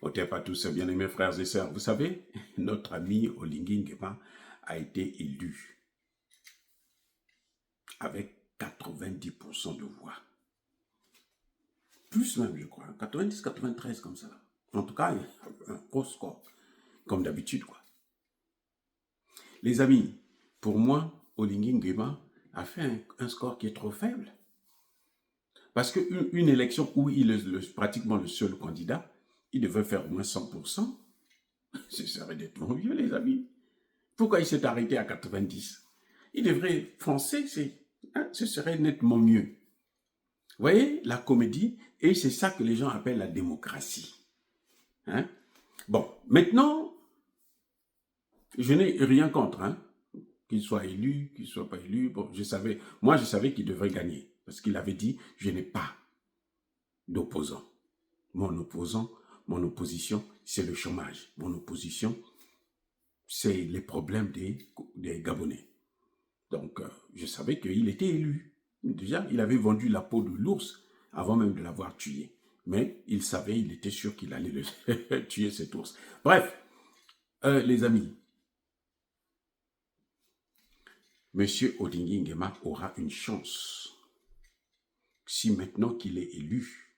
Au pas tous, bien-aimés frères et sœurs. Vous savez, notre ami Olingi Nguema a été élu avec 90% de voix. Plus même, je crois. 90, 93 comme ça. En tout cas, un gros score. Comme d'habitude, quoi. Les amis, pour moi, Olingi Nguema a fait un score qui est trop faible. Parce qu'une élection où il est pratiquement le seul candidat, il devait faire au moins 100%. Ce serait d'être vieux, les amis. Pourquoi il s'est arrêté à 90? Il devrait foncer, ce serait nettement mieux. Vous voyez, la comédie, et c'est ça que les gens appellent la démocratie. Hein? Bon, maintenant, je n'ai rien contre, hein, qu'il soit élu, qu'il ne soit pas élu. Bon, je savais qu'il devrait gagner, parce qu'il avait dit, je n'ai pas d'opposant. Mon opposition, c'est le chômage. Mon opposition, c'est les problèmes des Gabonais. Donc, je savais qu'il était élu. Déjà, il avait vendu la peau de l'ours avant même de l'avoir tué. Mais il savait, il était sûr qu'il allait tuer cet ours. Bref, les amis, M. Olingi Nguema aura une chance. Si maintenant qu'il est élu,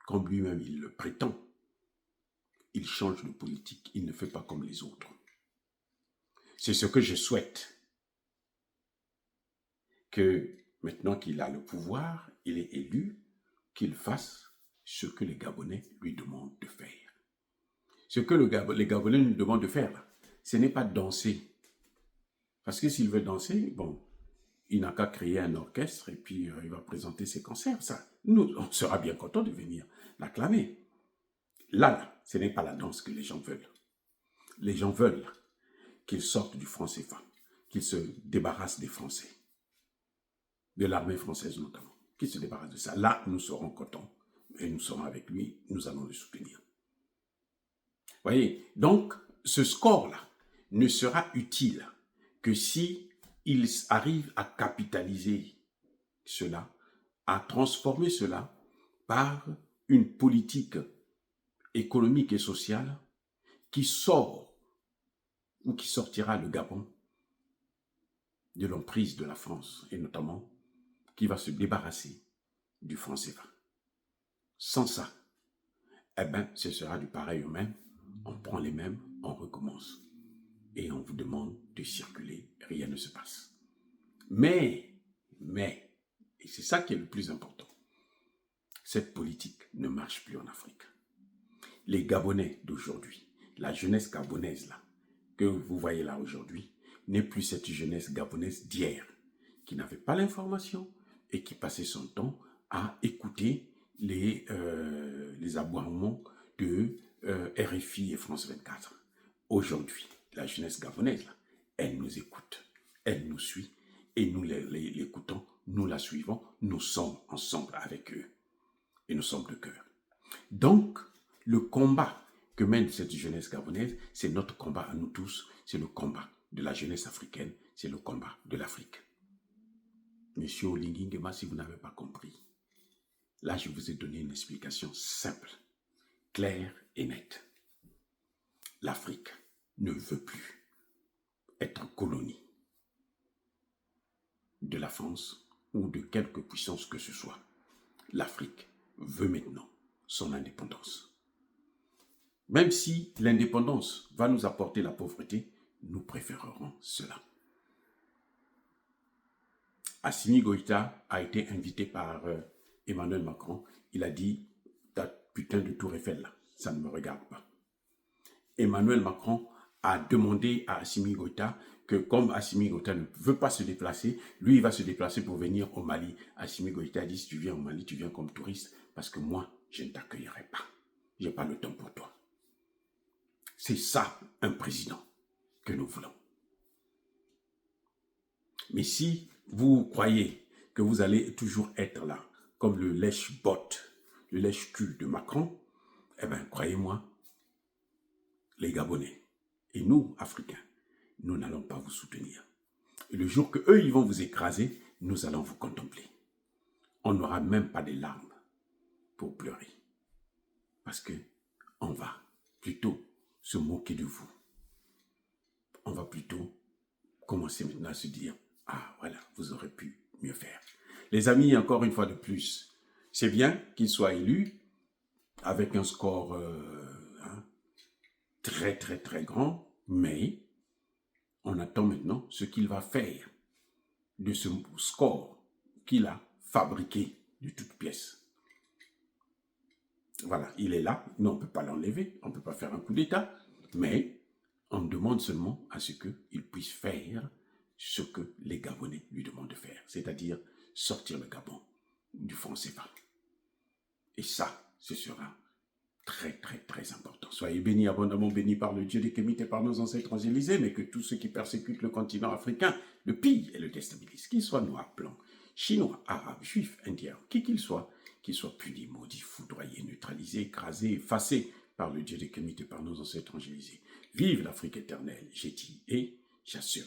comme lui-même il le prétend, il change de politique, il ne fait pas comme les autres. C'est ce que je souhaite. Que maintenant qu'il a le pouvoir, il est élu, qu'il fasse ce que les Gabonais lui demandent de faire. Ce que les Gabonais lui demandent de faire, ce n'est pas danser. Parce que s'il veut danser, bon, il n'a qu'à créer un orchestre et puis il va présenter ses concerts. Ça, nous, on sera bien content de venir l'acclamer. Là, ce n'est pas la danse que les gens veulent. Les gens veulent qu'il sorte du franc CFA, qu'il se débarrasse des Français, de l'armée française notamment, qu'il se débarrasse de ça. Là, nous serons contents et nous serons avec lui, nous allons le soutenir. Vous voyez, donc, ce score-là ne sera utile que si il arrive à capitaliser cela, à transformer cela par une politique économique et sociale qui sort ou qui sortira le Gabon de l'emprise de la France et notamment qui va se débarrasser du franc CFA. Sans ça, eh bien, ce sera du pareil au même. On prend les mêmes, on recommence. Et on vous demande de circuler, rien ne se passe. Mais, et c'est ça qui est le plus important, cette politique ne marche plus en Afrique. Les Gabonais d'aujourd'hui, la jeunesse gabonaise là, que vous voyez là aujourd'hui, n'est plus cette jeunesse gabonaise d'hier, qui n'avait pas l'information et qui passait son temps à écouter les aboiements de RFI et France 24. Aujourd'hui, la jeunesse gabonaise, là, elle nous écoute, elle nous suit, et nous l'écoutons, nous la suivons, nous sommes ensemble avec eux, et nous sommes de cœur. Donc, le combat que mène cette jeunesse gabonaise, c'est notre combat à nous tous, c'est le combat de la jeunesse africaine, c'est le combat de l'Afrique. Monsieur Olingi Nguema, si vous n'avez pas compris, là je vous ai donné une explication simple, claire et nette. L'Afrique ne veut plus être colonie de la France ou de quelque puissance que ce soit. L'Afrique veut maintenant son indépendance. Même si l'indépendance va nous apporter la pauvreté, nous préférerons cela. Assimi Goïta a été invité par Emmanuel Macron. Il a dit, ta putain de tour Eiffel là, ça ne me regarde pas. Emmanuel Macron a demandé à Assimi Goïta que comme Assimi Goïta ne veut pas se déplacer, lui il va se déplacer pour venir au Mali. Assimi Goïta a dit, si tu viens au Mali, tu viens comme touriste, parce que moi, je ne t'accueillerai pas. Je n'ai pas le temps pour toi. C'est ça, un président que nous voulons. Mais si vous croyez que vous allez toujours être là, comme le lèche-botte, le lèche-cul de Macron, eh bien, croyez-moi, les Gabonais et nous, Africains, nous n'allons pas vous soutenir. Et le jour qu'eux, ils vont vous écraser, nous allons vous contempler. On n'aura même pas des larmes pour pleurer. Parce qu'on va plutôt se moquer de vous. On va plutôt commencer maintenant à se dire, ah voilà, vous aurez pu mieux faire. Les amis, encore une fois de plus, c'est bien qu'il soit élu avec un score très très très grand, mais on attend maintenant ce qu'il va faire de ce score qu'il a fabriqué de toutes pièces. Voilà, il est là, nous on ne peut pas l'enlever, on ne peut pas faire un coup d'État, mais on demande seulement à ce qu'il puisse faire ce que les Gabonais lui demandent de faire, c'est-à-dire sortir le Gabon du franc CFA. Et ça, ce sera très, très, très important. Soyez bénis, abondamment bénis par le Dieu des Kémites et par nos ancêtres angélisés, mais que tous ceux qui persécutent le continent africain le pillent et le déstabilisent, qu'ils soient noirs, blancs, chinois, arabes, juifs, indiens, qui qu'ils soient punis, maudits, foudroyés, neutralisés, écrasés, effacés par le Dieu des Kémites et par nos ancêtres angélisés. Vive l'Afrique éternelle, j'ai dit et j'assume.